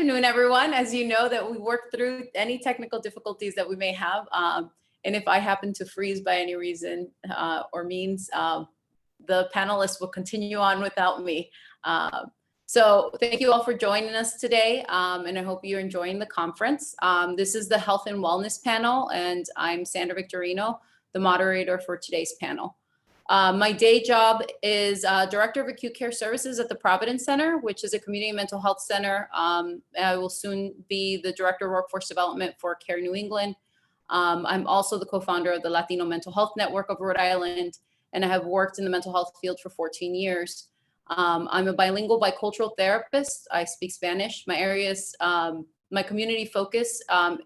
Afternoon, everyone. As you know, that we work through any technical difficulties that we may have. And if I happen to freeze by any reason or means, the panelists will continue on without me. So thank you all for joining us today. And I hope you're enjoying the conference. This is the Health and Wellness panel, and I'm Sandra Victorino, the moderator for today's panel. My day job is Director of Acute Care Services at the Providence Center, which is a community mental health center. I will soon be the Director of Workforce Development for Care New England. I'm also the co-founder of the Latino Mental Health Network of Rhode Island, and I have worked in the mental health field for 14 years. I'm a bilingual bicultural therapist. I speak Spanish. My areas, my community focus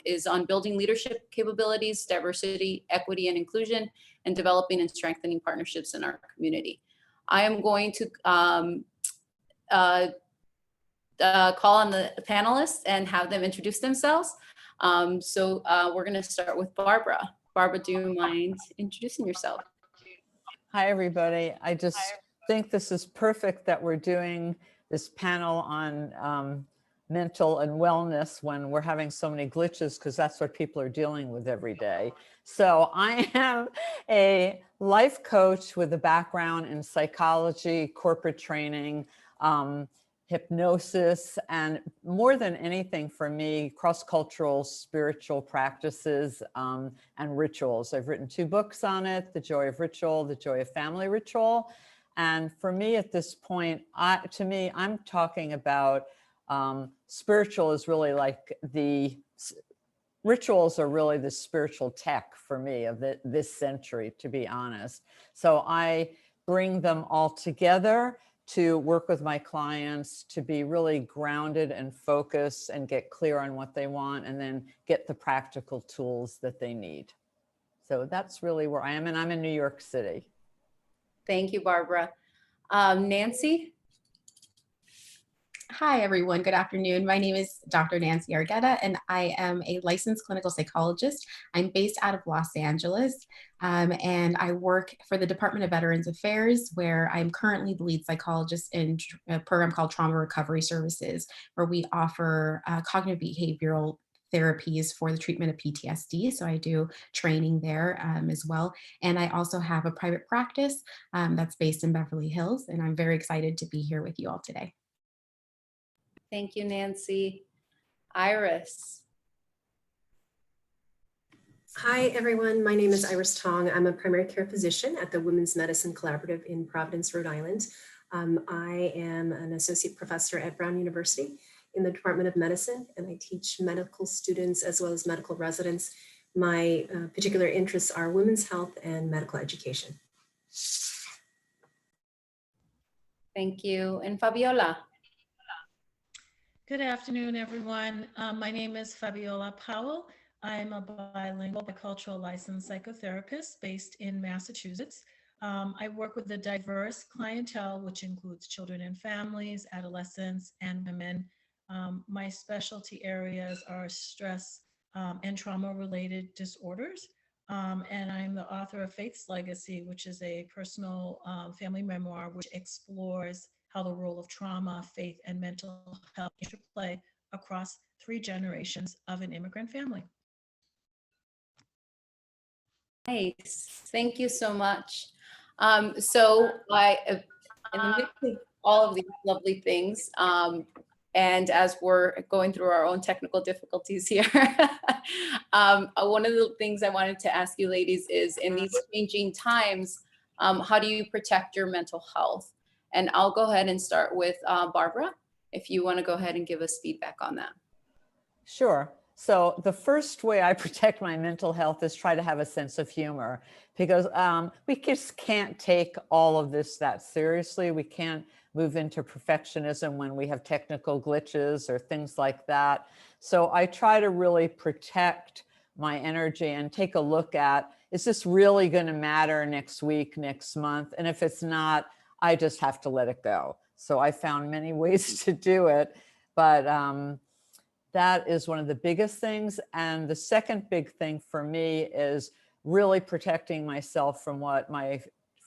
is on building leadership capabilities, diversity, equity, and inclusion, and developing and strengthening partnerships in our community. I am going to call on the panelists and have them introduce themselves. So we're going to start with Barbara. Barbara, do you mind introducing yourself? Hi, everybody. I just think this is perfect that we're doing this panel on mental and wellness when we're having so many glitches, because that's what people are dealing with every day. So I am a life coach with a background in psychology, corporate training, hypnosis, and more than anything for me, cross-cultural spiritual practices and rituals. I've written 2 books on it, The Joy of Ritual, The Joy of Family Ritual. And for me at this point, I'm talking about spiritual is really like rituals are really the spiritual tech for me of this century, to be honest. So I bring them all together to work with my clients to be really grounded and focused and get clear on what they want, and then get the practical tools that they need. So that's really where I am, and I'm in New York City. Thank you, Barbara. Nancy? Hi, everyone. Good afternoon. My name is Dr. Nancy Argueta, and I am a licensed clinical psychologist. I'm based out of Los Angeles, and I work for the Department of Veterans Affairs, where I'm currently the lead psychologist in a program called Trauma Recovery Services, where we offer cognitive behavioral therapies for the treatment of PTSD. So I do training there as well. And I also have a private practice that's based in Beverly Hills, and I'm very excited to be here with you all today. Thank you, Nancy. Iris. Hi, everyone. My name is Iris Tong. I'm a primary care physician at the Women's Medicine Collaborative in Providence, Rhode Island. I am an associate professor at Brown University in the Department of Medicine, and I teach medical students as well as medical residents. My particular interests are women's health and medical education. Thank you. And Fabiola. Good afternoon, everyone. My name is Fabiola Powell. I'm a bilingual bicultural licensed psychotherapist based in Massachusetts. I work with a diverse clientele, which includes children and families, adolescents, and women. My specialty areas are stress and trauma-related disorders. And I'm the author of Faith's Legacy, which is a personal family memoir which explores how the role of trauma, faith, and mental health interplay across 3 generations of an immigrant family. Nice. Thank you so much. So in the midst of all of these lovely things, and as we're going through our own technical difficulties here, one of the things I wanted to ask you ladies is, in these changing times, how do you protect your mental health? And I'll go ahead and start with Barbara, if you want to go ahead and give us feedback on that. Sure. So the first way I protect my mental health is try to have a sense of humor, because we just can't take all of this that seriously. We can't move into perfectionism when we have technical glitches or things like that. So I try to really protect my energy and take a look at, is this really going to matter next week, next month? And if it's not, I just have to let it go. So I found many ways to do it, but that is one of the biggest things. And the second big thing for me is really protecting myself from what my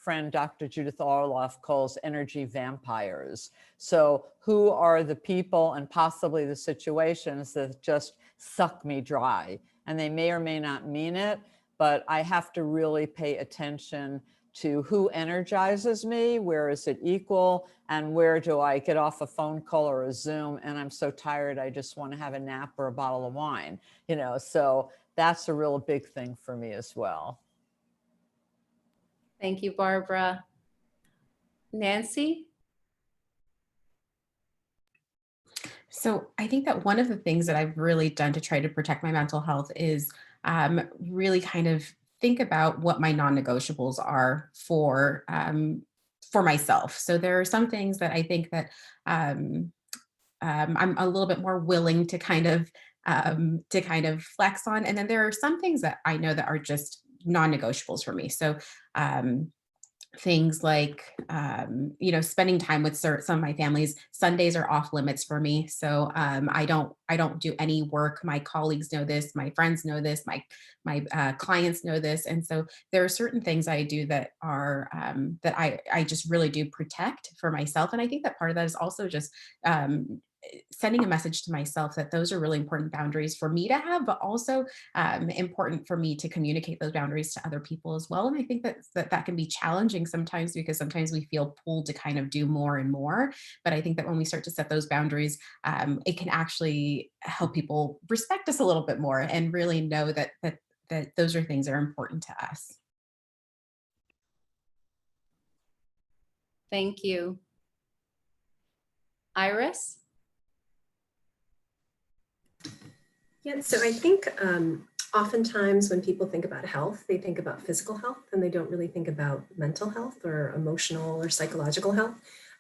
friend Dr. Judith Orloff calls energy vampires. So who are the people and possibly the situations that just suck me dry? And they may or may not mean it, but I have to really pay attention to who energizes me, where is it equal, and where do I get off a phone call or a Zoom and I'm so tired I just want to have a nap or a bottle of wine, you know, so that's a real big thing for me as well. Thank you, Barbara. Nancy? So I think that one of the things that I've really done to try to protect my mental health is really kind of think about what my non-negotiables are for myself. So there are some things that I think that I'm a little bit more willing to kind of flex on, and then there are some things that I know that are just non-negotiables for me. So things like spending time with some of my families. Sundays are off limits for me, so I don't do any work. My colleagues know this, my friends know this, my clients know this, and so there are certain things I do that are that I just really do protect for myself. And I think that part of that is also just sending a message to myself that those are really important boundaries for me to have, but also important for me to communicate those boundaries to other people as well. And I think that can be challenging sometimes, because sometimes we feel pulled to kind of do more and more. But I think that when we start to set those boundaries, it can actually help people respect us a little bit more and really know that those are things that are important to us. Thank you. Iris? Yeah, so I think oftentimes when people think about health, they think about physical health and they don't really think about mental health or emotional or psychological health.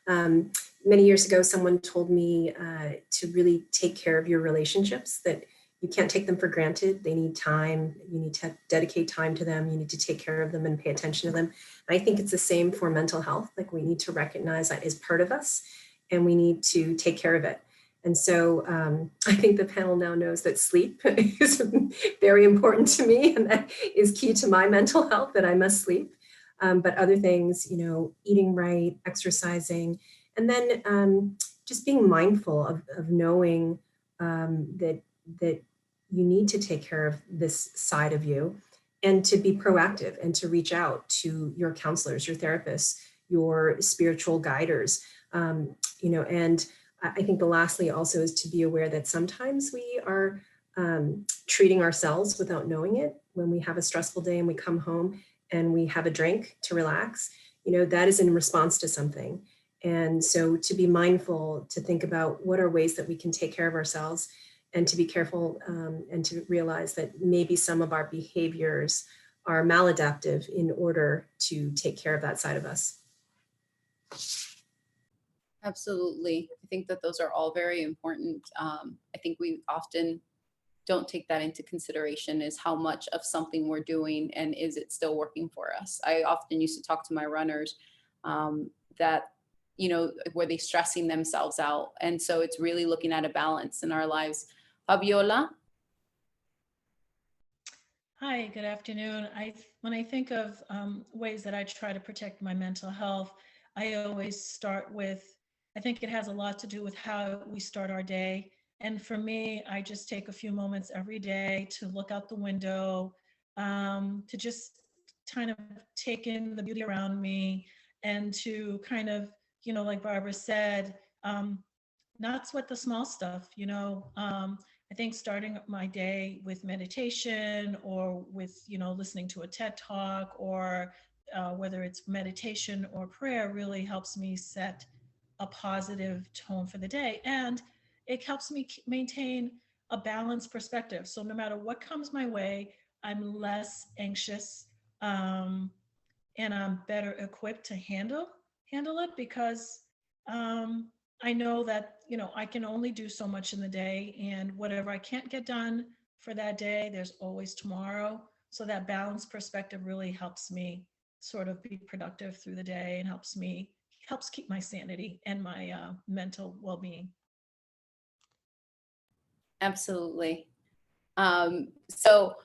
Many years ago, someone told me to really take care of your relationships, that you can't take them for granted. They need time. You need to dedicate time to them. You need to take care of them and pay attention to them. And I think it's the same for mental health. Like, we need to recognize that is part of us and we need to take care of it. And so I think the panel now knows that sleep is very important to me, and that is key to my mental health, that I must sleep. But other things, eating right, exercising, and then just being mindful of knowing that you need to take care of this side of you, and to be proactive and to reach out to your counselors, your therapists, your spiritual guiders, and I think the lastly also is to be aware that sometimes we are treating ourselves without knowing it. When we have a stressful day and we come home and we have a drink to relax, that is in response to something. And so to be mindful, to think about what are ways that we can take care of ourselves, and to be careful and to realize that maybe some of our behaviors are maladaptive in order to take care of that side of us. Absolutely. I think that those are all very important. I think we often don't take that into consideration, is how much of something we're doing and is it still working for us. I often used to talk to my runners that, were they stressing themselves out? And so it's really looking at a balance in our lives. Fabiola? Hi, good afternoon. When I think of ways that I try to protect my mental health, I always start with, I think it has a lot to do with how we start our day. And for me, I just take a few moments every day to look out the window, to just kind of take in the beauty around me, and to kind of, like Barbara said, not sweat the small stuff. I think starting my day with meditation, or with, listening to a TED Talk, or whether it's meditation or prayer, really helps me set a positive tone for the day. And it helps me maintain a balanced perspective. So no matter what comes my way, I'm less anxious, and I'm better equipped to handle it, because I know that, I can only do so much in the day, and whatever I can't get done for that day, there's always tomorrow. So that balanced perspective really helps me sort of be productive through the day, and helps keep my sanity and my mental well-being. Absolutely. So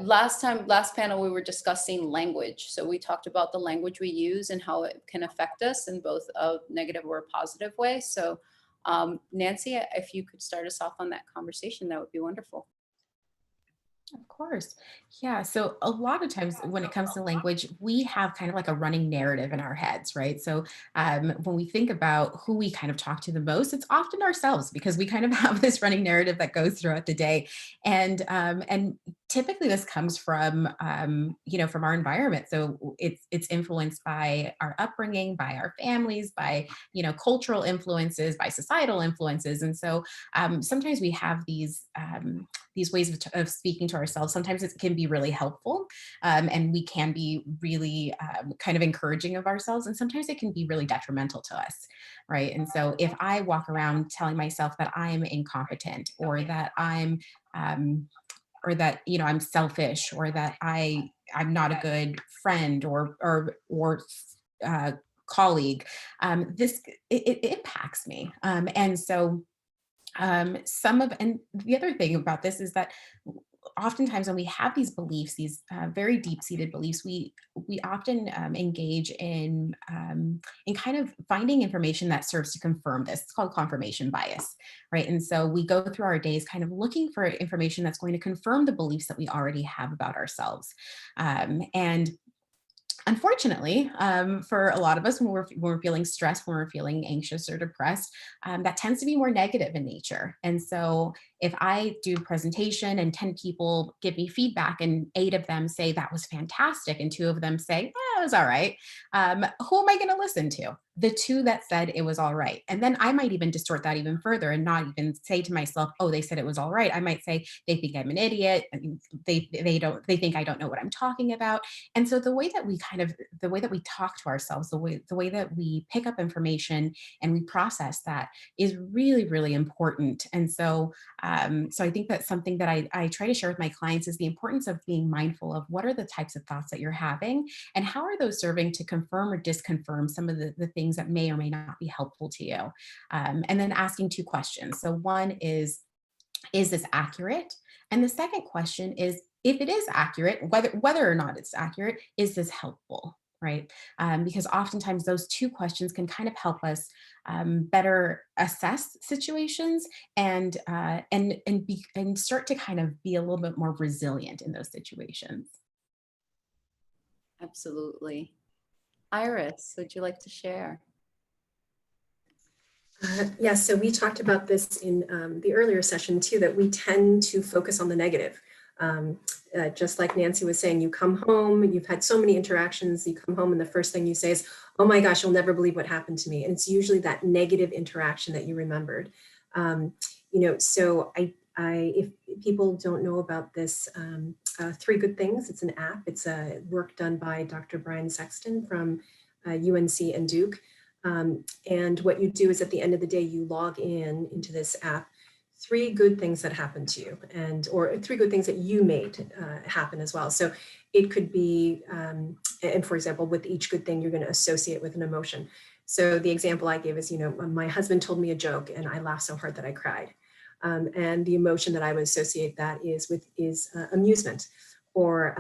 last panel, we were discussing language. So we talked about the language we use and how it can affect us in both a negative or a positive way. So Nancy, if you could start us off on that conversation, that would be wonderful. Of course. Yeah. So a lot of times when it comes to language, we have kind of like a running narrative in our heads, right? So when we think about who we kind of talk to the most, it's often ourselves, because we kind of have this running narrative that goes throughout the day. And typically this comes from, from our environment. So it's influenced by our upbringing, by our families, by, cultural influences, by societal influences. And so sometimes we have these ways of speaking to ourselves. Sometimes it can be really helpful, and we can be really kind of encouraging of ourselves. And sometimes it can be really detrimental to us, right? And so if I walk around telling myself that I'm incompetent, or that I'm selfish, or that I'm not a good friend or colleague, it impacts me. And the other thing about this is that oftentimes when we have these beliefs, these very deep-seated beliefs, we often engage in kind of finding information that serves to confirm this. It's called confirmation bias, right? And so we go through our days kind of looking for information that's going to confirm the beliefs that we already have about ourselves. And unfortunately, for a lot of us, when we're feeling stressed, when we're feeling anxious or depressed, that tends to be more negative in nature. And so if I do a presentation and 10 people give me feedback and 8 of them say that was fantastic and 2 of them say, it was all right, who am I going to listen to? The 2 that said it was all right. And then I might even distort that even further and not even say to myself, oh, they said it was all right. I might say they think I'm an idiot. They think I don't know what I'm talking about. And so the way that we talk to ourselves, the way that we pick up information and we process that is really, really important. And so I think that's something that I try to share with my clients, is the importance of being mindful of what are the types of thoughts that you're having, and how are those serving to confirm or disconfirm some of the things that may or may not be helpful to you. And then asking 2 questions. So one is this accurate? And the second question is, if it is accurate, whether or not it's accurate, is this helpful? Right? Because oftentimes those 2 questions can kind of help us better assess situations and start to kind of be a little bit more resilient in those situations. Absolutely. Iris, would you like to share? Yes, so we talked about this in the earlier session too, that we tend to focus on the negative. Just like Nancy was saying, you come home, you've had so many interactions, you come home and the first thing you say is, oh my gosh, you'll never believe what happened to me. And it's usually that negative interaction that you remembered. So if people don't know about this, 3 Good Things, it's an app. It's work done by Dr. Brian Sexton from UNC and Duke. And what you do is at the end of the day, you log into this app, 3 good things that happened to you, or 3 good things that you made happen as well. So it could be, and for example, with each good thing, you're going to associate with an emotion. So the example I gave is, my husband told me a joke and I laughed so hard that I cried. And the emotion that I would associate that is amusement. Or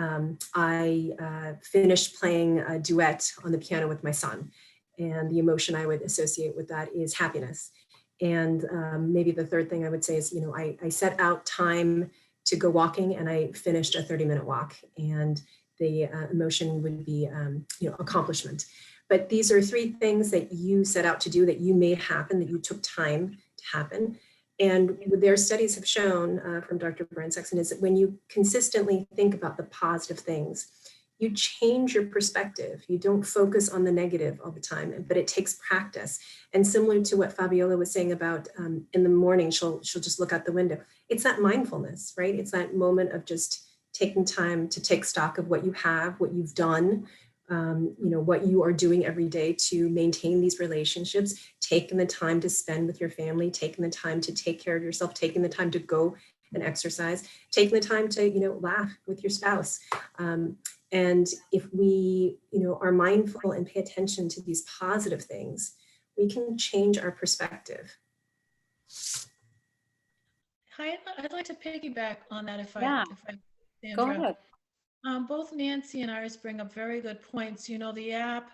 I finished playing a duet on the piano with my son. And the emotion I would associate with that is happiness. And maybe the third thing I would say is, I set out time to go walking and I finished a 30-minute walk. And the emotion would be, accomplishment. But these are 3 things that you set out to do, that you made happen, that you took time to happen. And their studies have shown from Dr. Brian Sexton is that when you consistently think about the positive things, you change your perspective. You don't focus on the negative all the time, but it takes practice. And similar to what Fabiola was saying about in the morning, she'll just look out the window. It's that mindfulness, right? It's that moment of just taking time to take stock of what you have, what you've done, what you are doing every day to maintain these relationships, taking the time to spend with your family, taking the time to take care of yourself, taking the time to go and exercise, taking the time to, laugh with your spouse. And if we, are mindful and pay attention to these positive things, we can change our perspective. Hi, I'd like to piggyback on that if Yeah. I Go Sandra. ahead. Both Nancy and Iris bring up very good points. You know, the app,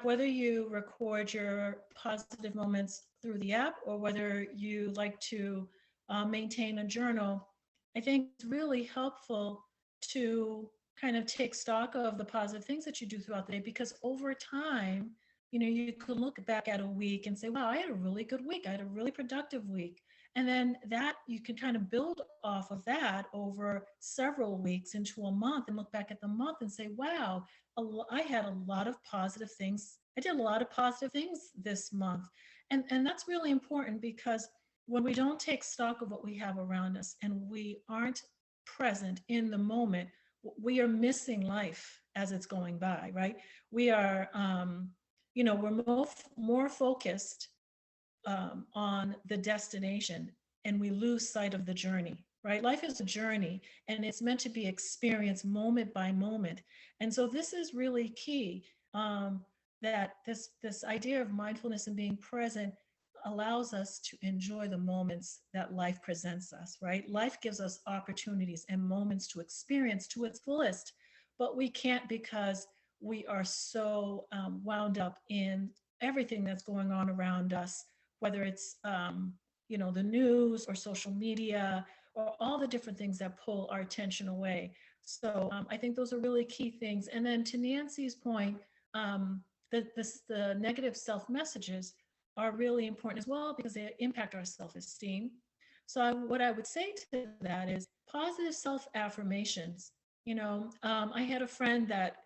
whether you record your positive moments through the app or whether you like to maintain a journal, I think it's really helpful to kind of take stock of the positive things that you do throughout the day, because over time, you know, you can look back at a week and say, wow, I had a really good week. I had a really productive week. And then that you can kind of build off of that over several weeks into a month and look back at the month and say, wow, I had a lot of positive things. I did a lot of positive things this month. And that's really important, because when we don't take stock of what we have around us and we aren't present in the moment, we are missing life as it's going by, right? We are, you know, we're more focused on the destination, and we lose sight of the journey, right? Life is a journey, and it's meant to be experienced moment by moment. And so this is really key, that this idea of mindfulness and being present allows us to enjoy the moments that life presents us, right? Life gives us opportunities and moments to experience to its fullest, but we can't, because we are so wound up in everything that's going on around us, whether it's you know, the news or social media or all the different things that pull our attention away. So I think those are really key things. And then to Nancy's point, the negative self messages are really important as well, because they impact our self-esteem. So what I would say to that is positive self-affirmations. You know, I had a friend that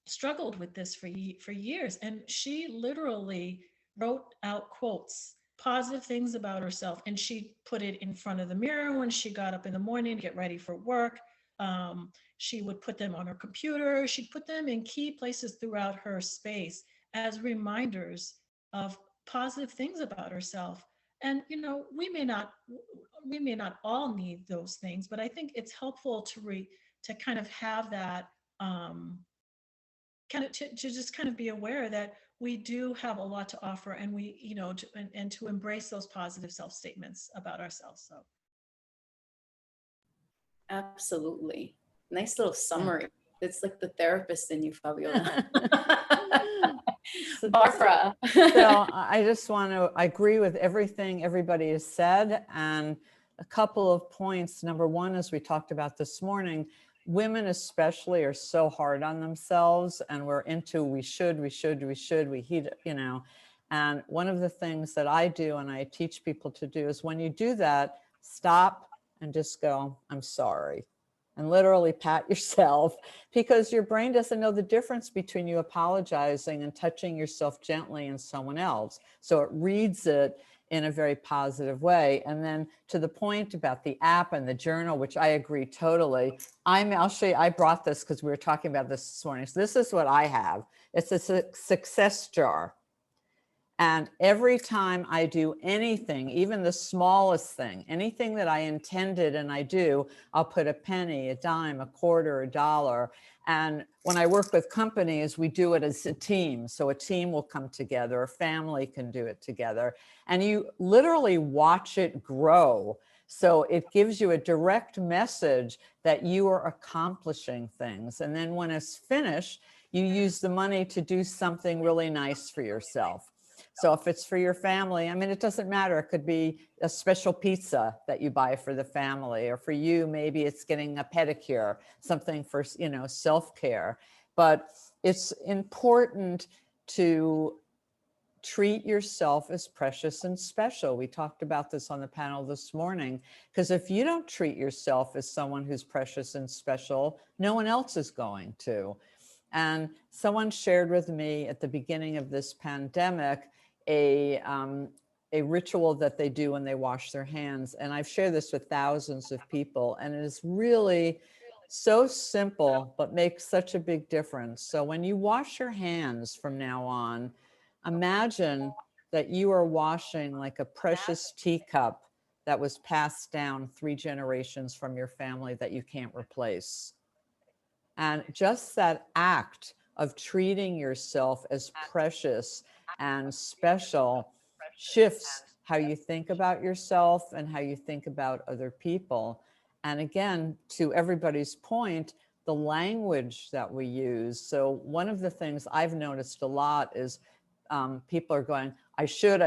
struggled with this for years, and she literally wrote out quotes, positive things about herself, and she put it in front of the mirror when she got up in the morning to get ready for work. She would put them on her computer. She'd put them in key places throughout her space as reminders of positive things about herself. And you know, we may not all need those things, but I think it's helpful to kind of have that, kind of to just kind of be aware that we do have a lot to offer, and we, you know, and to embrace those positive self statements about ourselves. So Absolutely. Nice little summary. It's like the therapist in you, Fabiola. Barbara. So I just want to agree with everything everybody has said, and a couple of points. Number one, as we talked about this morning, women especially are so hard on themselves, and we're into we should, we heed, you know. And one of the things that I do and I teach people to do is, when you do that, stop and just go, I'm sorry. And literally pat yourself, because your brain doesn't know the difference between you apologizing and touching yourself gently and someone else. So it reads it in a very positive way. And then to the point about the app and the journal, which I agree totally. I'll show you, I brought this because we were talking about this morning. So this is what I have. It's a success jar. And every time I do anything, even the smallest thing, anything that I intended and I do, I'll put a penny, a dime, a quarter, a dollar. And when I work with companies, we do it as a team. So a team will come together, a family can do it together. And you literally watch it grow. So it gives you a direct message that you are accomplishing things. And then when it's finished, you use the money to do something really nice for yourself. So if it's for your family, I mean, it doesn't matter. It could be a special pizza that you buy for the family, or for you, maybe it's getting a pedicure, something for, you know, self-care. But it's important to treat yourself as precious and special. We talked about this on the panel this morning, because if you don't treat yourself as someone who's precious and special, no one else is going to. And someone shared with me at the beginning of this pandemic a ritual that they do when they wash their hands. And I've shared this with thousands of people, and it is really so simple, but makes such a big difference. So when you wash your hands from now on, imagine that you are washing like a precious teacup that was passed down 3 generations from your family that you can't replace. And just that act of treating yourself as precious and special shifts how you think about yourself and how you think about other people. And again, to everybody's point, the language that we use. So one of the things I've noticed a lot is people are going, I should.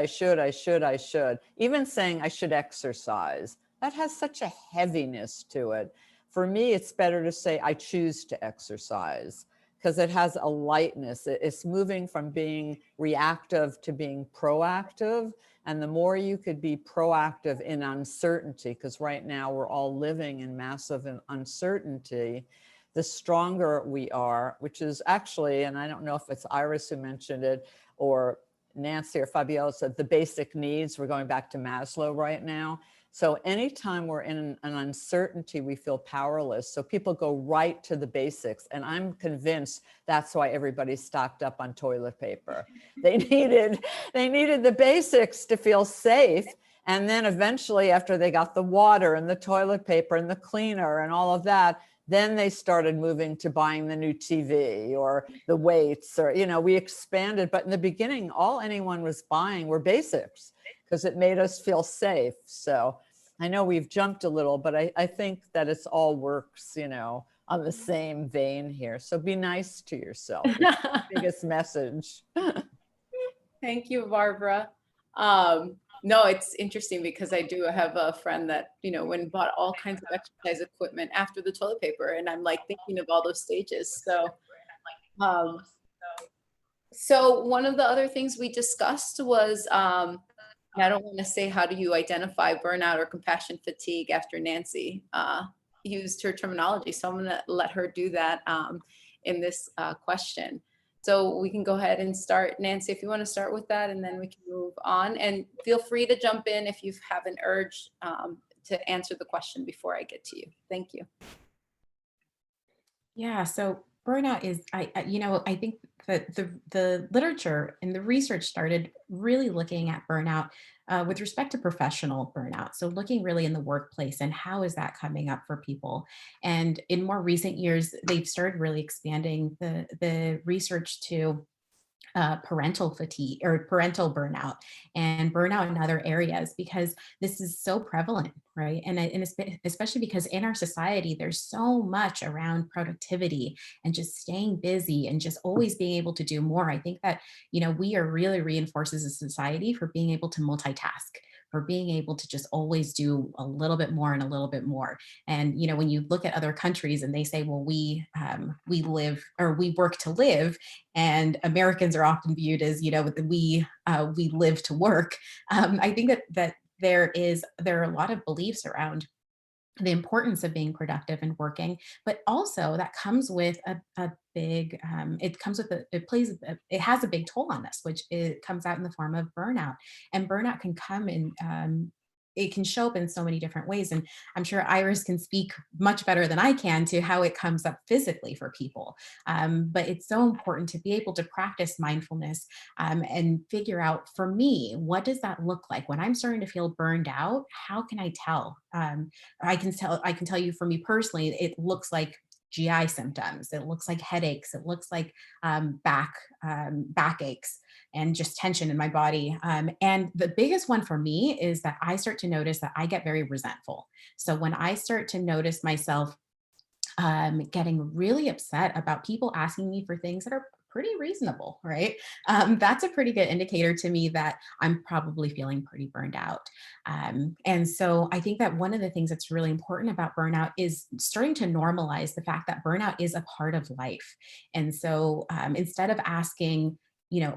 Even saying I should exercise, that has such a heaviness to it. For me, it's better to say I choose to exercise, because it has a lightness. It's moving from being reactive to being proactive. And the more you could be proactive in uncertainty, because right now we're all living in massive uncertainty, the stronger we are, which is actually, and I don't know if it's Iris who mentioned it, or Nancy or Fabiola said, the basic needs. We're going back to Maslow right now. So anytime we're in an uncertainty, we feel powerless. So people go right to the basics. And I'm convinced that's why everybody stocked up on toilet paper. They needed the basics to feel safe. And then eventually, after they got the water and the toilet paper and the cleaner and all of that, then they started moving to buying the new TV or the weights, or, we expanded. But in the beginning, all anyone was buying were basics, because it made us feel safe. So I know we've jumped a little, but I think that it's all works, on the same vein here. So be nice to yourself. It's the biggest message. Thank you, Barbara. No, it's interesting because I do have a friend that, went and bought all kinds of exercise equipment after the toilet paper. And I'm like thinking of all those stages. So one of the other things we discussed was, I don't want to say, how do you identify burnout or compassion fatigue after Nancy used her terminology. So I'm going to let her do that in this question. So we can go ahead and start. Nancy, if you want to start with that, and then we can move on. And feel free to jump in if you have an urge to answer the question before I get to you. Thank you. Yeah, so burnout is, I think that the literature and the research started really looking at burnout with respect to professional burnout. So looking really in the workplace and how is that coming up for people. And in more recent years, they've started really expanding the research to parental fatigue or parental burnout and burnout in other areas, because this is so prevalent, right? And especially because in our society, there's so much around productivity and just staying busy and just always being able to do more. I think that, we are really reinforced as a society for being able to multitask, for being able to just always do a little bit more and a little bit more. And, when you look at other countries and they say, well, we live, or we work to live, and Americans are often viewed as, we live to work. I think that there are a lot of beliefs around the importance of being productive and working, but also that comes with a big, it has a big toll on us, which it comes out in the form of burnout. And burnout can come in, it can show up in so many different ways. And I'm sure Iris can speak much better than I can to how it comes up physically for people. But it's so important to be able to practice mindfulness and figure out, for me, what does that look like when I'm starting to feel burned out? How can I tell? I can tell you, for me personally, it looks like GI symptoms. It looks like headaches. It looks like backaches and just tension in my body. And the biggest one for me is that I start to notice that I get very resentful. So when I start to notice myself getting really upset about people asking me for things that are pretty reasonable, right? That's a pretty good indicator to me that I'm probably feeling pretty burned out. And so I think that one of the things that's really important about burnout is starting to normalize the fact that burnout is a part of life. And so instead of asking,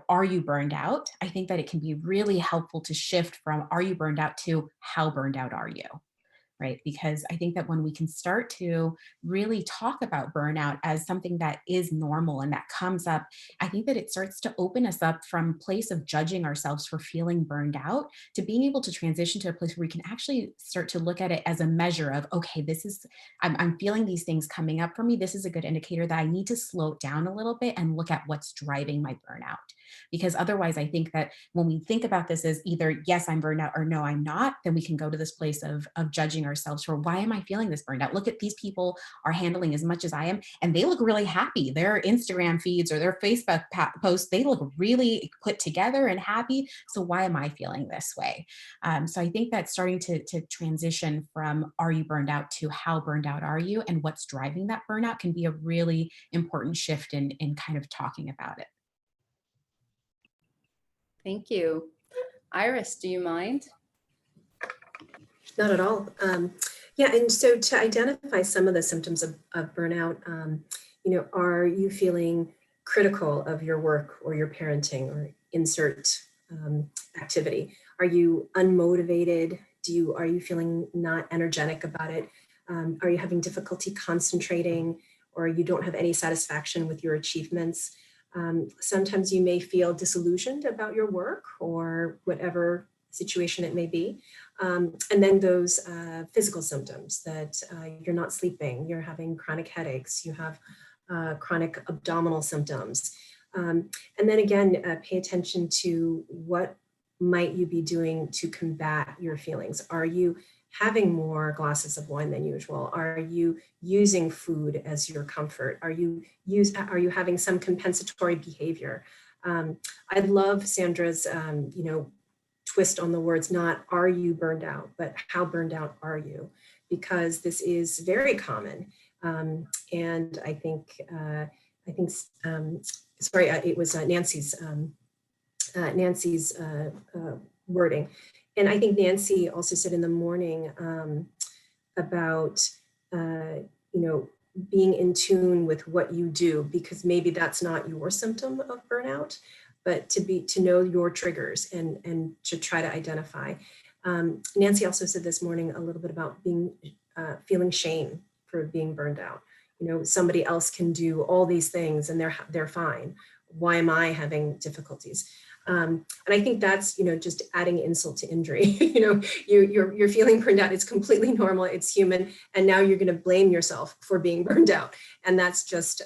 are you burned out? I think that it can be really helpful to shift from are you burned out to how burned out are you? Right? Because I think that when we can start to really talk about burnout as something that is normal and that comes up, I think that it starts to open us up from a place of judging ourselves for feeling burned out to being able to transition to a place where we can actually start to look at it as a measure of, okay, I'm feeling these things coming up for me. This is a good indicator that I need to slow it down a little bit and look at what's driving my burnout. Because otherwise, I think that when we think about this as either, yes, I'm burned out, or no, I'm not, then we can go to this place of judging ourselves for, why am I feeling this burned out? Look at these people are handling as much as I am, and they look really happy. Their Instagram feeds or their Facebook posts, they look really put together and happy. So why am I feeling this way? So I think that starting to transition from, are you burned out, to how burned out are you, and what's driving that burnout, can be a really important shift in kind of talking about it. Thank you. Iris, do you mind? Not at all. Yeah, and so to identify some of the symptoms of burnout, are you feeling critical of your work or your parenting, or insert activity? Are you unmotivated? Are you feeling not energetic about it? Are you having difficulty concentrating, or you don't have any satisfaction with your achievements? Sometimes you may feel disillusioned about your work or whatever situation it may be. And then those physical symptoms that you're not sleeping, you're having chronic headaches, you have chronic abdominal symptoms. And then again, pay attention to what might you be doing to combat your feelings. Are you having more glasses of wine than usual? Are you using food as your comfort? Are you having some compensatory behavior? I love Sandra's, twist on the words, not are you burned out, but how burned out are you? Because this is very common. And I think, it was Nancy's wording. And I think Nancy also said in the morning about, being in tune with what you do, because maybe that's not your symptom of burnout, but to know your triggers and to try to identify. Nancy also said this morning a little bit about feeling shame for being burned out. Somebody else can do all these things and they're fine. Why am I having difficulties? And I think that's, just adding insult to injury. You're feeling burned out. It's completely normal. It's human. And now you're going to blame yourself for being burned out. And that's just,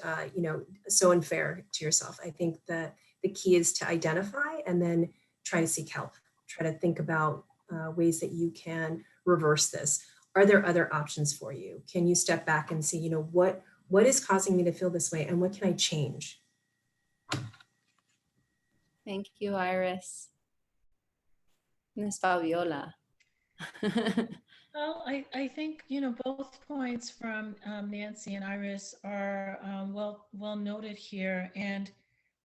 so unfair to yourself. I think that the key is to identify and then try to seek help. Try to think about ways that you can reverse this. Are there other options for you? Can you step back and see, what is causing me to feel this way, and what can I change? Thank you, Iris. Ms. Fabiola. Well, I think, both points from Nancy and Iris are well noted here. And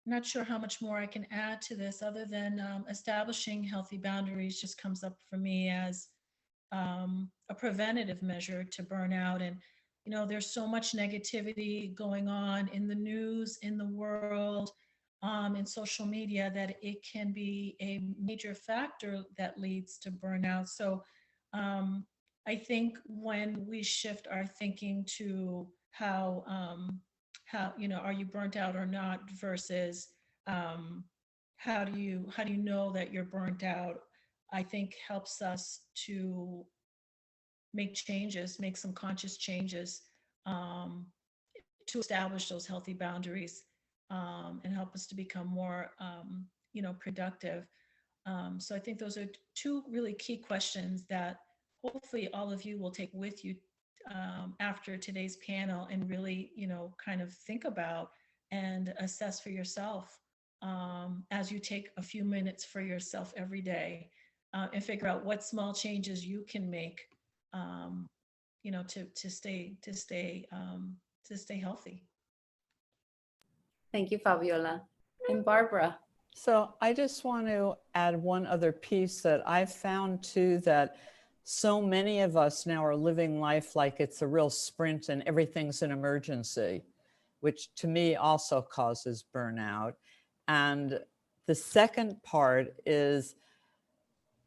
I'm not sure how much more I can add to this, other than establishing healthy boundaries just comes up for me as a preventative measure to burnout. And, there's so much negativity going on in the news, in the world, in social media, that it can be a major factor that leads to burnout. So I think when we shift our thinking to how, are you burnt out or not, versus how do you know that you're burnt out, I think helps us to make changes, make some conscious changes, to establish those healthy boundaries, and help us to become more, productive. So I think those are two really key questions that hopefully all of you will take with you after today's panel, and really, kind of think about and assess for yourself, as you take a few minutes for yourself every day, and figure out what small changes you can make, to stay healthy. Thank you, Fabiola. And Barbara. So I just want to add one other piece that I've found too, that so many of us now are living life like it's a real sprint and everything's an emergency, which to me also causes burnout. And the second part is,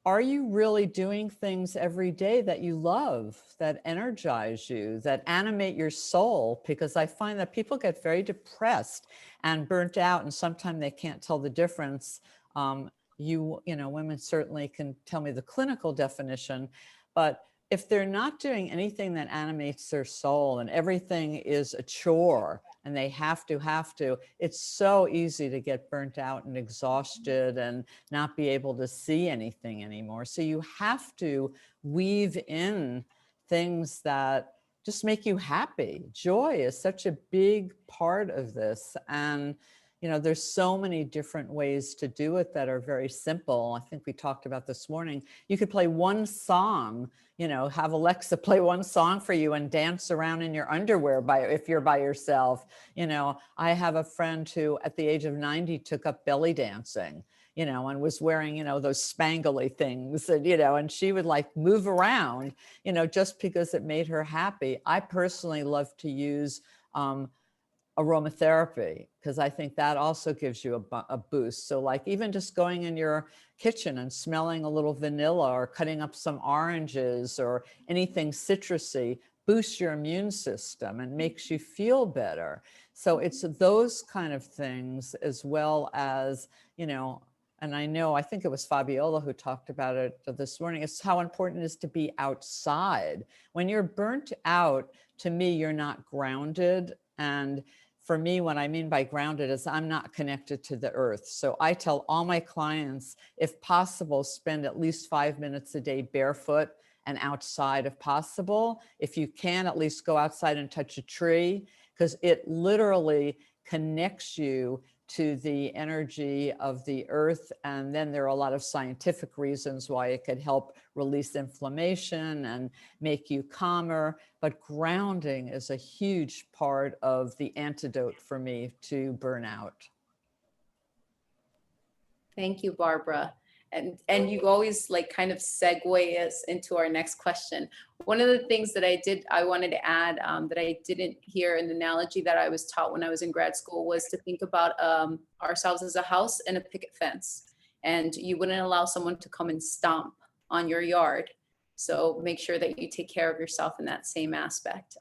are you really doing things every day that you love, that energize you, that animate your soul? Because I find that people get very depressed and burnt out, and sometimes they can't tell the difference. Women certainly can tell me the clinical definition, but if they're not doing anything that animates their soul and everything is a chore and they have to, it's so easy to get burnt out and exhausted and not be able to see anything anymore. So you have to weave in things that just make you happy. Joy is such a big part of this. And you know, there's so many different ways to do it that are very simple. I think we talked about this morning. You could play one song, you know, have Alexa play one song for you and dance around in your underwear if you're by yourself. You know, I have a friend who at the age of 90 took up belly dancing, you know, and was wearing, you know, those spangly things and, you know, and she would like move around, you know, just because it made her happy. I personally love to use aromatherapy because I think that also gives you a boost. So like even just going in your kitchen and smelling a little vanilla or cutting up some oranges or anything citrusy boosts your immune system and makes you feel better. So it's those kind of things, as well as, you know, and I think it was Fabiola who talked about it this morning, it's how important it is to be outside. When you're burnt out, to me, you're not grounded. And for me, what I mean by grounded is I'm not connected to the earth. So I tell all my clients, if possible, spend at least 5 minutes a day barefoot and outside if possible. If you can, at least go outside and touch a tree, because it literally connects you to the energy of the earth. And then there are a lot of scientific reasons why it could help release inflammation and make you calmer. But grounding is a huge part of the antidote for me to burnout. Thank you, Barbara. And you always like kind of segue us into our next question. One of the things that I wanted to add that I didn't hear in the analogy that I was taught when I was in grad school was to think about ourselves as a house and a picket fence. And you wouldn't allow someone to come and stomp on your yard. So make sure that you take care of yourself in that same aspect.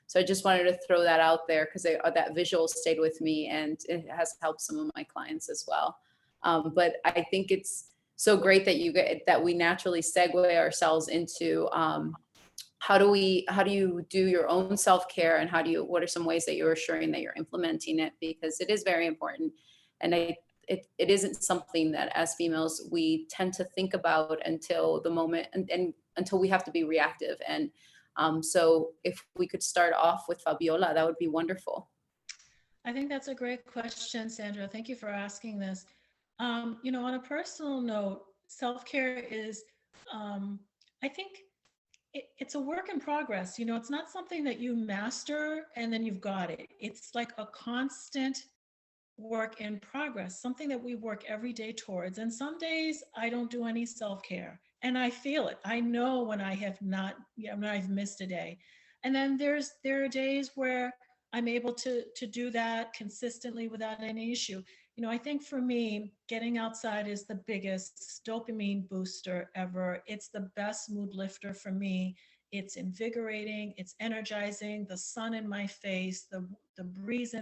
So I just wanted to throw that out there because that visual stayed with me and it has helped some of my clients as well. But I think it's so great that we naturally segue ourselves into how do you do your own self-care, and what are some ways that you're assuring that you're implementing it, because it is very important. And it isn't something that as females we tend to think about until the moment and until we have to be reactive. And so if we could start off with Fabiola, that would be wonderful. I think that's a great question, Sandra. Thank you for asking this. You know, on a personal note, self-care is, I think it's a work in progress. You know, it's not something that you master and then you've got it. It's like a constant work in progress, something that we work every day towards. And some days I don't do any self-care and I feel it. I know when I have not, you know, when I've missed a day. And then there are days where I'm able to do that consistently without any issue. You know, I think for me, getting outside is the biggest dopamine booster ever. It's the best mood lifter for me. It's invigorating, it's energizing, the sun in my face, the breeze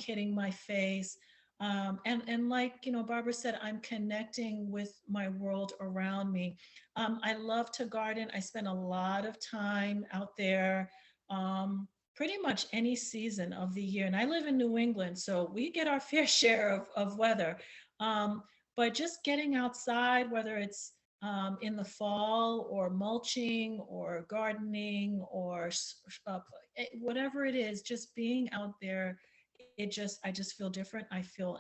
hitting my face. And like, you know, Barbara said, I'm connecting with my world around me. I love to garden. I spend a lot of time out there. Pretty much any season of the year. And I live in New England, so we get our fair share of weather. But just getting outside, whether it's in the fall or mulching or gardening or whatever it is, just being out there, I just feel different. I feel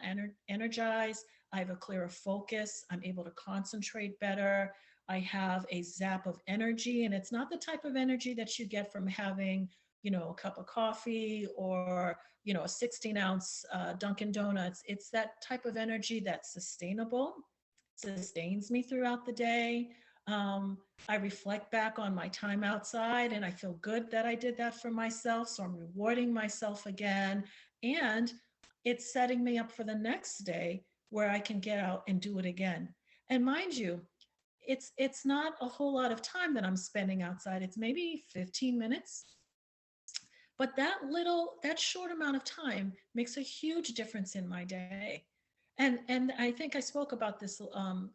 energized. I have a clearer focus. I'm able to concentrate better. I have a zap of energy, and it's not the type of energy that you get from having, you know, a cup of coffee or, you know, a 16-ounce Dunkin' Donuts. It's that type of energy that's sustainable, sustains me throughout the day. I reflect back on my time outside and I feel good that I did that for myself. So I'm rewarding myself again. And it's setting me up for the next day where I can get out and do it again. And mind you, it's not a whole lot of time that I'm spending outside. It's maybe 15 minutes. But that short amount of time makes a huge difference in my day. And I think I spoke about this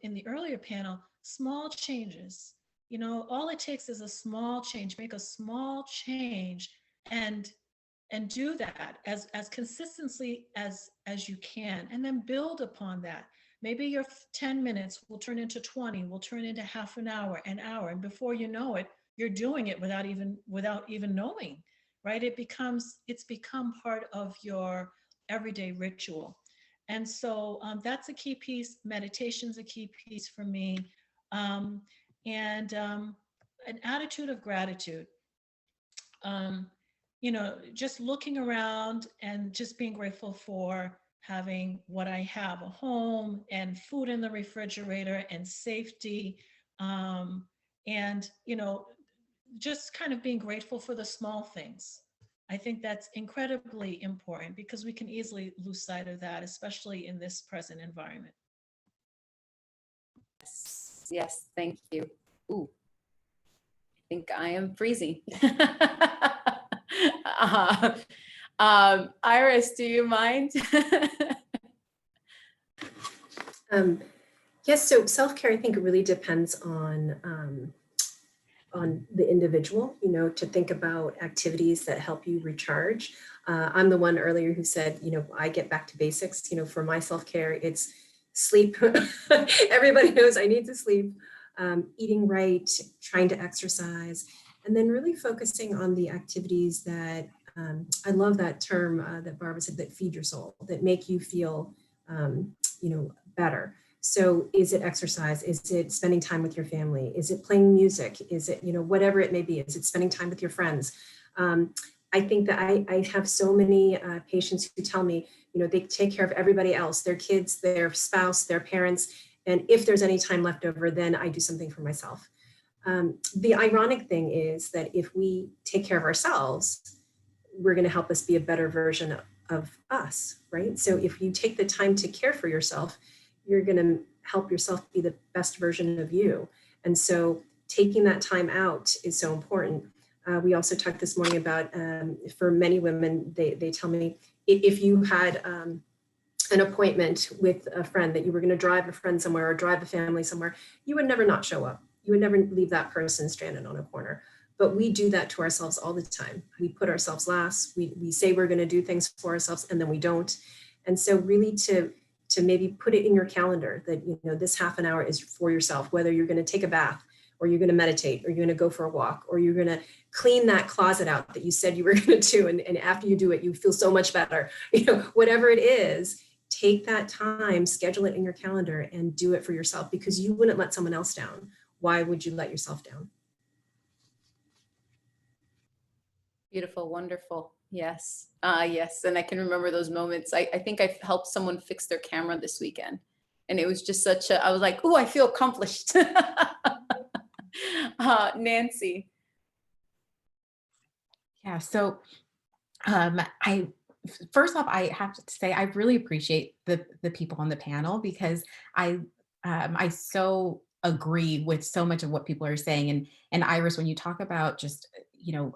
in the earlier panel, small changes. You know, all it takes is a small change, make a small change, and and do that as consistently as you can, and then build upon that. Maybe your 10 minutes will turn into 20, will turn into half an hour, and before you know it, you're doing it without even knowing, right? It's become part of your everyday ritual. And so that's a key piece. Meditation's a key piece for me. Um, and an attitude of gratitude. Um, just looking around and just being grateful for having what I have, a home and food in the refrigerator and safety. And, just kind of being grateful for the small things. I think that's incredibly important because we can easily lose sight of that, especially in this present environment. Yes, thank you. Ooh, I think I am freezing. Iris, do you mind? Yes, so self-care, I think it really depends on the individual, to think about activities that help you recharge. I'm the one earlier who said, I get back to basics. For my self-care, it's sleep. Everybody knows I need to sleep, eating right, trying to exercise, and then really focusing on the activities that, I love that term that Barbara said, that feed your soul, that make you feel, better. So is it exercise? Is it spending time with your family? Is it playing music? Is it, whatever it may be? Is it spending time with your friends? I think that I have so many patients who tell me, they take care of everybody else, their kids, their spouse, their parents. And if there's any time left over, then I do something for myself. The ironic thing is that if we take care of ourselves, we're going to help us be a better version of us, right? So if you take the time to care for yourself, you're going to help yourself be the best version of you. And so taking that time out is so important. We also talked this morning about, for many women, they tell me, if you had an appointment with a friend that you were going to drive a friend somewhere or drive a family somewhere, you would never not show up. You would never leave that person stranded on a corner. But we do that to ourselves all the time. We put ourselves last. We say we're going to do things for ourselves and then we don't. And so really to maybe put it in your calendar that, this half an hour is for yourself, whether you're going to take a bath or you're going to meditate or you're going to go for a walk or you're going to clean that closet out that you said you were going to do. And after you do it, you feel so much better. Whatever it is, take that time, schedule it in your calendar and do it for yourself because you wouldn't let someone else down. Why would you let yourself down? Beautiful, wonderful. Yes. Yes. And I can remember those moments. I think I've helped someone fix their camera this weekend. And it was just I was like, oh, I feel accomplished. Nancy. Yeah, so first off, I have to say, I really appreciate the people on the panel because I so agree with so much of what people are saying. And Iris, when you talk about just,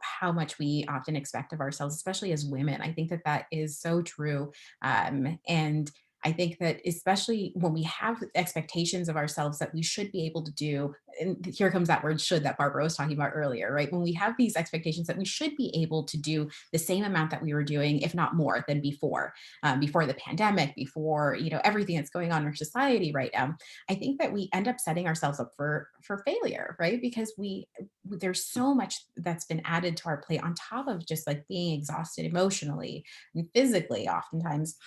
how much we often expect of ourselves, especially as women, I think that is so true. And I think that especially when we have expectations of ourselves that we should be able to do, and here comes that word should that Barbara was talking about earlier, right? When we have these expectations that we should be able to do the same amount that we were doing, if not more than before the pandemic, before, everything that's going on in our society right now, I think that we end up setting ourselves up for failure, right? Because there's so much that's been added to our plate on top of just like being exhausted emotionally and physically oftentimes.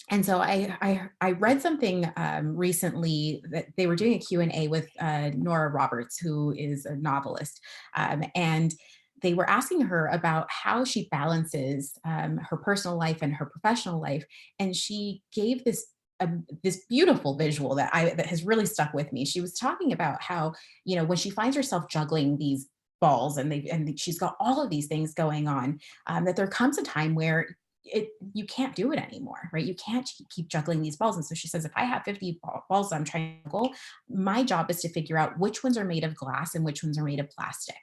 And so I read something recently that they were doing a Q&A with Nora Roberts, who is a novelist, and they were asking her about how she balances her personal life and her professional life, and she gave this beautiful visual that has really stuck with me. She was talking about how when she finds herself juggling these balls and she's got all of these things going on, that there comes a time where you can't do it anymore, right? You can't keep juggling these balls. And so she says, if I have 50 balls I'm trying to juggle, my job is to figure out which ones are made of glass and which ones are made of plastic.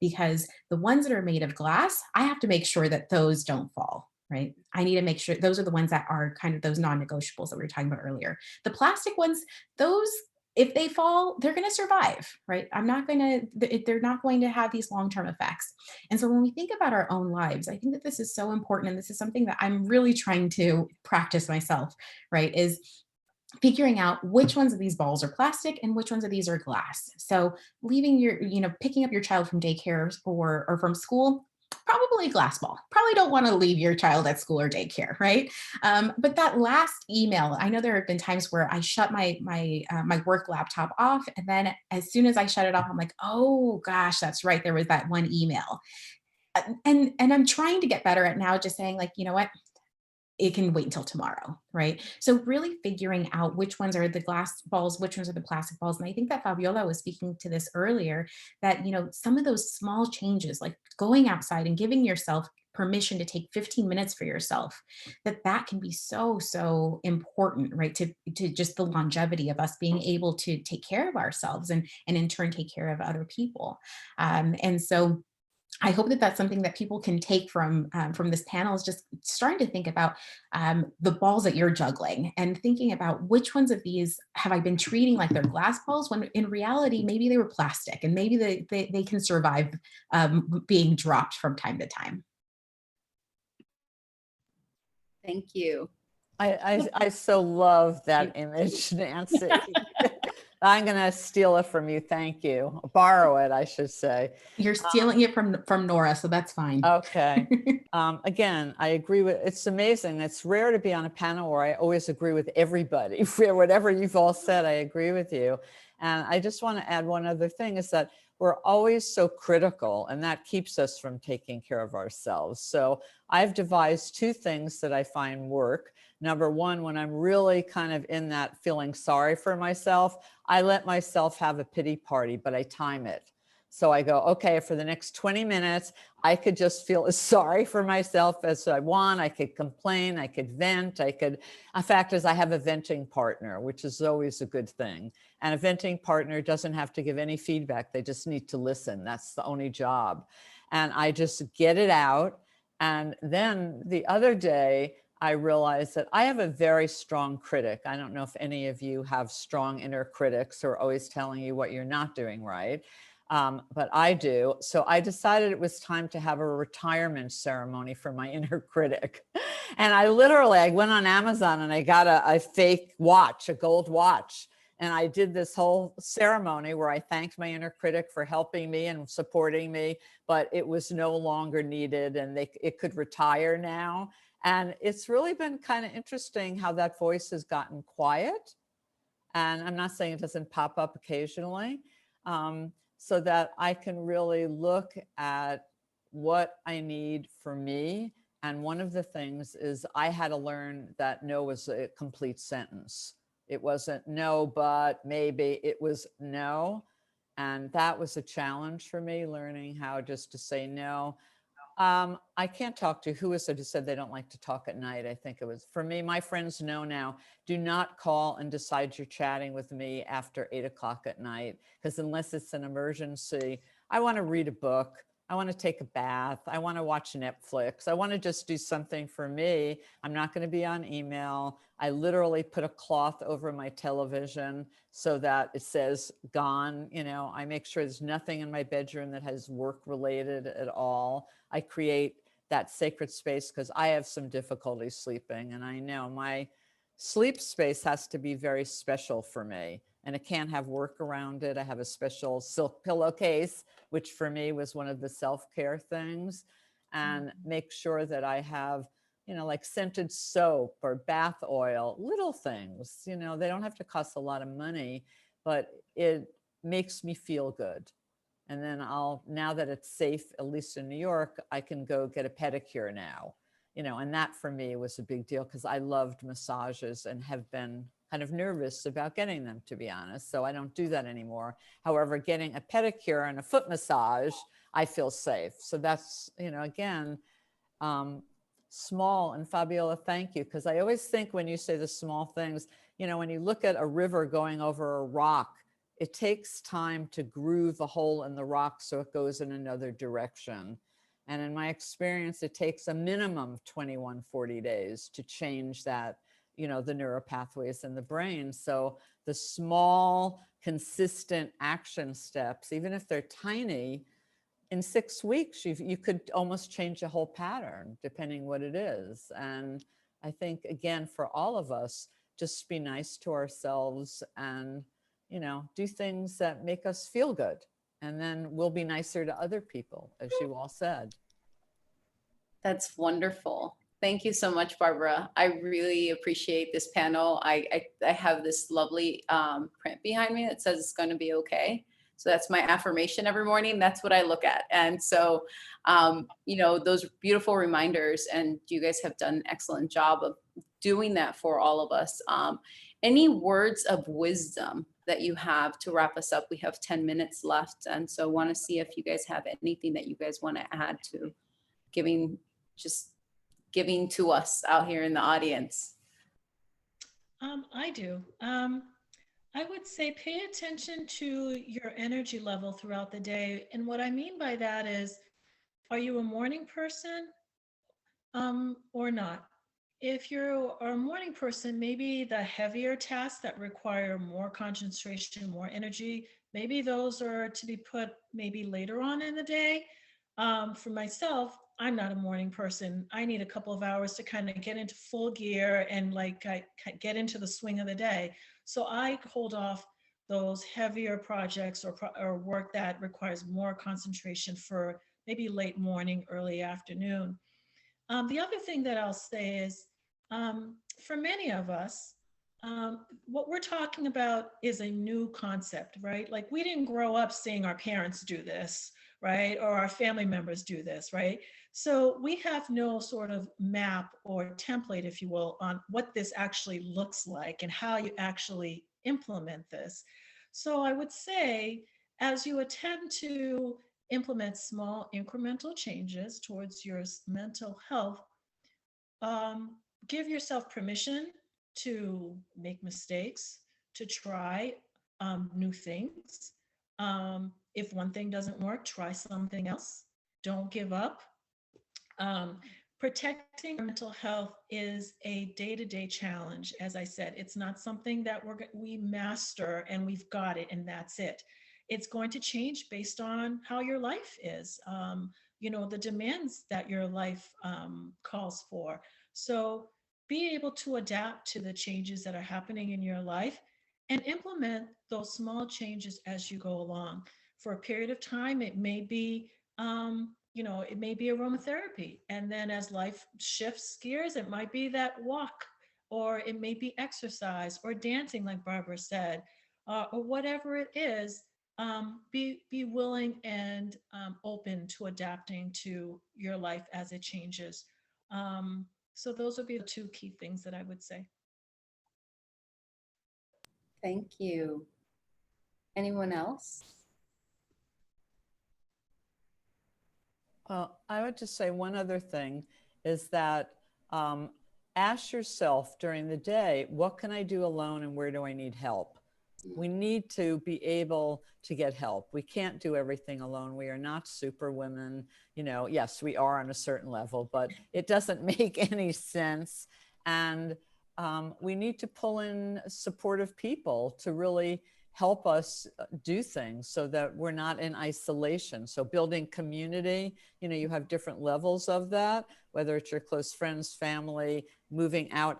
Because the ones that are made of glass, I have to make sure that those don't fall, right? I need to make sure those are the ones that are kind of those non-negotiables that we were talking about earlier. The plastic ones, those if they fall, they're going to survive, right? They're not going to have these long-term effects. And so when we think about our own lives, I think that this is so important. And this is something that I'm really trying to practice myself, right? Is figuring out which ones of these balls are plastic and which ones of these are glass. So picking up your child from daycare or from school, probably a glass ball. Probably don't want to leave your child at school or daycare, right? But that last email, I know there have been times where I shut my work laptop off, and then as soon as I shut it off, I'm like, oh gosh, that's right, there was that one email. And I'm trying to get better at now just saying, like, you know what? It can wait until tomorrow, right? So really figuring out which ones are the glass balls, which ones are the plastic balls. And I think that Fabiola was speaking to this earlier, that, some of those small changes, like going outside and giving yourself permission to take 15 minutes for yourself, that can be so, so important, right? To just the longevity of us being able to take care of ourselves and in turn take care of other people. And so I hope that that's something that people can take from this panel, is just starting to think about the balls that you're juggling and thinking about which ones of these have I been treating like they're glass balls, when in reality, maybe they were plastic, and maybe they can survive being dropped from time to time. Thank you. I so love that image, Nancy. I'm going to steal it from you. Thank you. Borrow it, I should say. You're stealing it from Nora, so that's fine. Okay. Again, I agree with, it's amazing. It's rare to be on a panel where I always agree with everybody. Whatever you've all said, I agree with you. And I just want to add one other thing, is that we're always so critical, and that keeps us from taking care of ourselves. So I've devised two things that I find work. Number one, when I'm really kind of in that feeling sorry for myself, I let myself have a pity party, but I time it. So I go, okay, for the next 20 minutes, I could just feel as sorry for myself as I want. I could complain, I could vent, in fact, I have a venting partner, which is always a good thing. And a venting partner doesn't have to give any feedback. They just need to listen. That's the only job. And I just get it out. And then the other day, I realized that I have a very strong critic. I don't know if any of you have strong inner critics who are always telling you what you're not doing right. But I do. So I decided it was time to have a retirement ceremony for my inner critic. And I went on Amazon and I got a fake watch, a gold watch. And I did this whole ceremony where I thanked my inner critic for helping me and supporting me, but it was no longer needed, and it could retire now. And it's really been kind of interesting how that voice has gotten quiet. And I'm not saying it doesn't pop up occasionally, so that I can really look at what I need for me. And one of the things is I had to learn that no was a complete sentence. It wasn't no, but maybe. It was no. And that was a challenge for me, learning how just to say no. I can't talk to, who is it who said they don't like to talk at night? I think it was, for me, my friends know now, do not call and decide you're chatting with me after 8 o'clock at night, because unless it's an emergency, I want to read a book. I want to take a bath. I want to watch Netflix. I want to just do something for me. I'm not going to be on email. I literally put a cloth over my television so that it says gone. I make sure there's nothing in my bedroom that has work related at all. I create that sacred space because I have some difficulty sleeping, and I know my sleep space has to be very special for me, and it can't have work around it. I have a special silk pillowcase, which for me was one of the self-care things, and make sure that I have, like scented soap or bath oil, little things, they don't have to cost a lot of money, but it makes me feel good. And then now that it's safe, at least in New York, I can go get a pedicure now, and that for me was a big deal because I loved massages and have been kind of nervous about getting them, to be honest. So I don't do that anymore. However, getting a pedicure and a foot massage, I feel safe. So that's, again, small. And Fabiola, thank you. Because I always think when you say the small things, when you look at a river going over a rock, it takes time to groove a hole in the rock so it goes in another direction. And in my experience, it takes a minimum of 21, 40 days to change that you know, the neuropathways in the brain. So the small, consistent action steps, even if they're tiny, in 6 weeks, you could almost change a whole pattern, depending what it is. And I think, again, for all of us, just be nice to ourselves and, you know, do things that make us feel good. And then we'll be nicer to other people, as you all said. That's wonderful. Thank you so much, Barbara. I really appreciate this panel. I have this lovely print behind me that says it's going to be okay. So that's my affirmation every morning. That's what I look at. And so, you know, those beautiful reminders, and you guys have done an excellent job of doing that for all of us. Any words of wisdom that you have to wrap us up? We have 10 minutes left. And so I want to see if you guys have anything that you guys want to add to giving to us out here in the audience. I do. I would say pay attention to your energy level throughout the day. And what I mean by that is, are you a morning person or not? If you're a morning person, maybe the heavier tasks that require more concentration, more energy, maybe those are to be put maybe later on in the day. For myself, I'm not a morning person. I need a couple of hours to kind of get into full gear and like I get into the swing of the day. So I hold off those heavier projects or work that requires more concentration for maybe late morning, early afternoon. The other thing that I'll say is, for many of us, what we're talking about is a new concept, right? Like we didn't grow up seeing our parents do this, right? Or our family members do this, right? So we have no sort of map or template, if you will, on what this actually looks like and how you actually implement this. So I would say, as you attempt to implement small incremental changes towards your mental health, give yourself permission to make mistakes, to try new things. If one thing doesn't work, try something else. Don't give up. Protecting mental health is a day-to-day challenge. As I said, it's not something that we master and we've got it and that's it. It's going to change based on how your life is, you know, the demands that your life calls for. So be able to adapt to the changes that are happening in your life and implement those small changes as you go along. For a period of time, it may be, you know, it may be aromatherapy. And then as life shifts gears, it might be that walk, or it may be exercise or dancing, like Barbara said, or whatever it is. Be willing and open to adapting to your life as it changes. So those would be the two key things that I would say. Thank you. Anyone else? Well, I would just say one other thing is that ask yourself during the day, what can I do alone and where do I need help? We need to be able to get help. We can't do everything alone. We are not super women. You know, yes, we are on a certain level, but it doesn't make any sense. And we need to pull in supportive people to really help us do things so that we're not in isolation. So building community, you know, you have different levels of that, whether it's your close friends, family, moving out,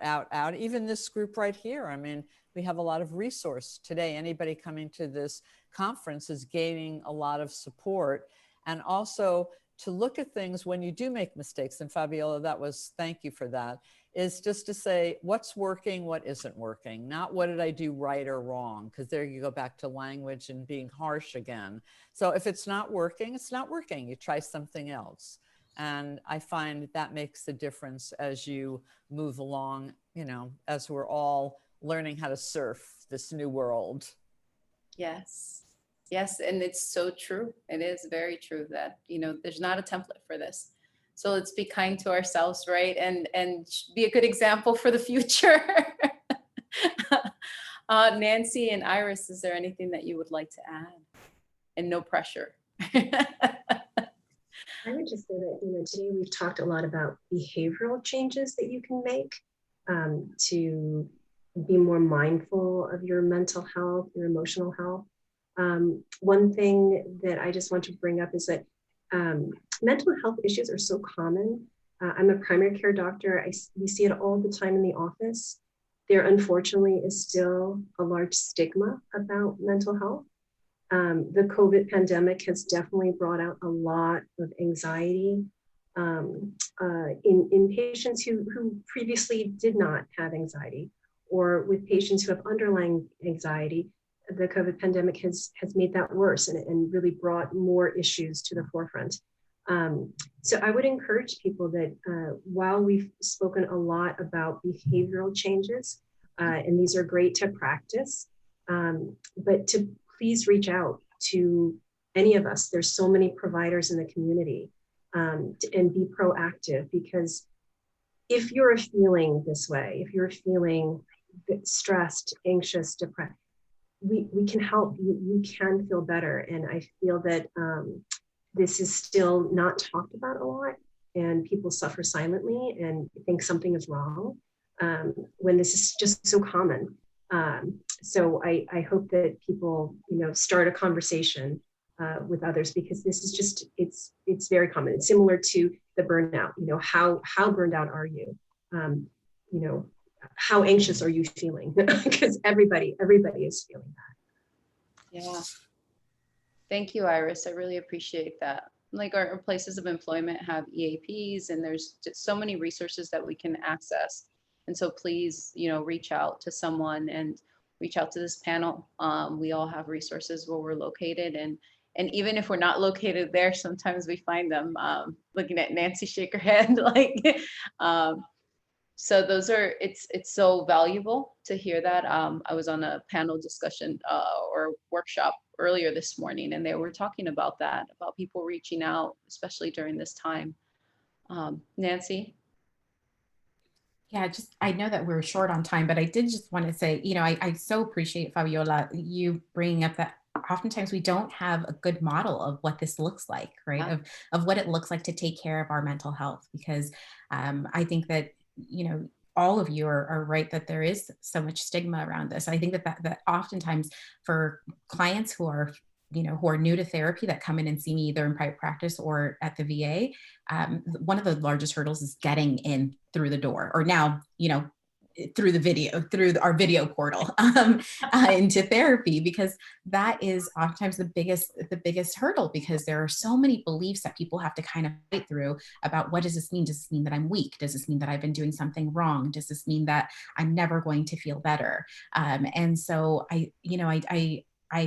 even this group right here. I mean, we have a lot of resource today. Anybody coming to this conference is gaining a lot of support. And also to look at things when you do make mistakes, and Fabiola, thank you for that, is just to say what's working, what isn't working, not what did I do right or wrong, because there you go back to language and being harsh again. So if it's not working, it's not working. You try something else. And I find that makes a difference as you move along, you know, as we're all learning how to surf this new world. Yes. Yes. And it's so true. It is very true that, you know, there's not a template for this. So let's be kind to ourselves, right? And be a good example for the future. Nancy and Iris, is there anything that you would like to add? And no pressure. I would just say that, you know, today we've talked a lot about behavioral changes that you can make to be more mindful of your mental health, your emotional health. One thing that I just want to bring up is that mental health issues are so common. I'm a primary care doctor. We see it all the time in the office. There unfortunately is still a large stigma about mental health. The COVID pandemic has definitely brought out a lot of anxiety in patients who previously did not have anxiety, or with patients who have underlying anxiety. The COVID pandemic has made that worse and really brought more issues to the forefront. So I would encourage people that while we've spoken a lot about behavioral changes, and these are great to practice, but to please reach out to any of us. There's so many providers in the community, and be proactive, because if you're feeling this way, if you're feeling stressed, anxious, depressed, we can help you. You can feel better. And I feel that this is still not talked about a lot, and people suffer silently and think something is wrong when this is just so common. So I hope that people, start a conversation with others, because this is just, it's very common. It's similar to the burnout. How burned out are you? How anxious are you feeling? Because everybody is feeling that. Yeah. Thank you, Iris. I really appreciate that. Like our places of employment have EAPs, and there's just so many resources that we can access. And so please, reach out to someone and reach out to this panel. We all have resources where we're located, and even if we're not located there, sometimes we find them. Looking at Nancy shake her head, like, so those are, it's so valuable to hear that. I was on a panel discussion or workshop earlier this morning, and they were talking about that, about people reaching out, especially during this time. Nancy? Yeah, I know that we're short on time, but I did just want to say, I so appreciate, Fabiola, you bringing up that oftentimes we don't have a good model of what this looks like, right? Of what it looks like to take care of our mental health, because I think that, all of you are right that there is so much stigma around this. I think that oftentimes for clients who are new to therapy, that come in and see me either in private practice or at the VA, one of the largest hurdles is getting in through the door, or now, through the video, through our video portal into therapy, because that is oftentimes the biggest hurdle, because there are so many beliefs that people have to kind of fight through about what does this mean? Does this mean that I'm weak? Does this mean that I've been doing something wrong? Does this mean that I'm never going to feel better? And so I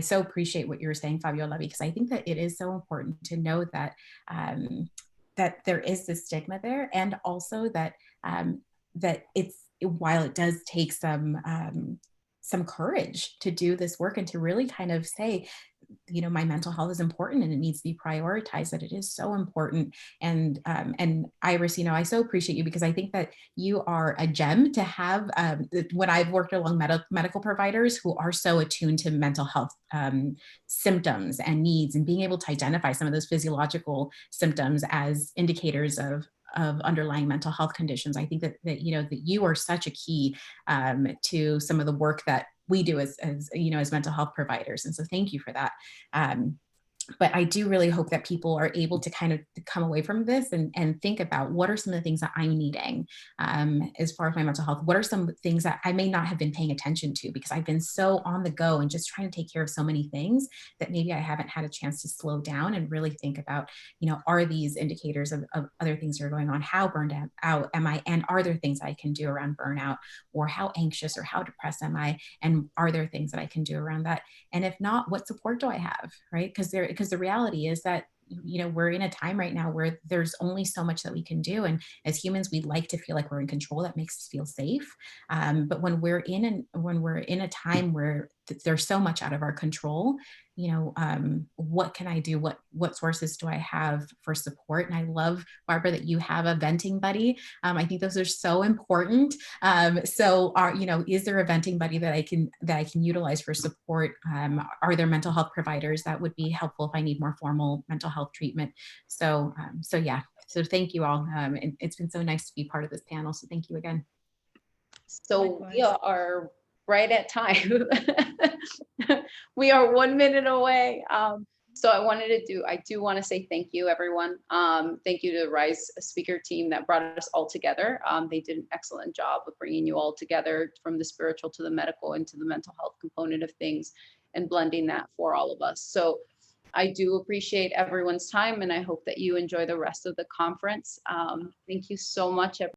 so appreciate what you were saying, Fabiola, because I think that it is so important to know that that there is this stigma there, and also that that while it does take some courage to do this work and to really kind of say, my mental health is important and it needs to be prioritized, that it is so important. And Iris, I so appreciate you, because I think that you are a gem to have when I've worked along medical providers who are so attuned to mental health symptoms and needs, and being able to identify some of those physiological symptoms as indicators of underlying mental health conditions. I think that you are such a key to some of the work that we do as mental health providers. And so thank you for that. But I do really hope that people are able to kind of come away from this and think about, what are some of the things that I'm needing as far as my mental health? What are some things that I may not have been paying attention to, because I've been so on the go and just trying to take care of so many things that maybe I haven't had a chance to slow down and really think about, are these indicators of other things that are going on? How burned out am I? And are there things I can do around burnout? Or how anxious or how depressed am I? And are there things that I can do around that? And if not, what support do I have, right? Because the reality is that, we're in a time right now where there's only so much that we can do. And as humans, we like to feel like we're in control. That makes us feel safe. But when we're in a time where there's so much out of our control, what can I do? What sources do I have for support? And I love, Barbara, that you have a venting buddy. I think those are so important. So is there a venting buddy that I can utilize for support? Are there mental health providers that would be helpful if I need more formal mental health treatment? So yeah. So thank you all. It's been so nice to be part of this panel. So thank you again. So we Likewise. are right at time. We are 1 minute away. So I do want to say thank you, everyone. Thank you to the R.I.S.E speaker team that brought us all together. They did an excellent job of bringing you all together, from the spiritual to the medical and to the mental health component of things, and blending that for all of us. So I do appreciate everyone's time, and I hope that you enjoy the rest of the conference. Thank you so much, everyone.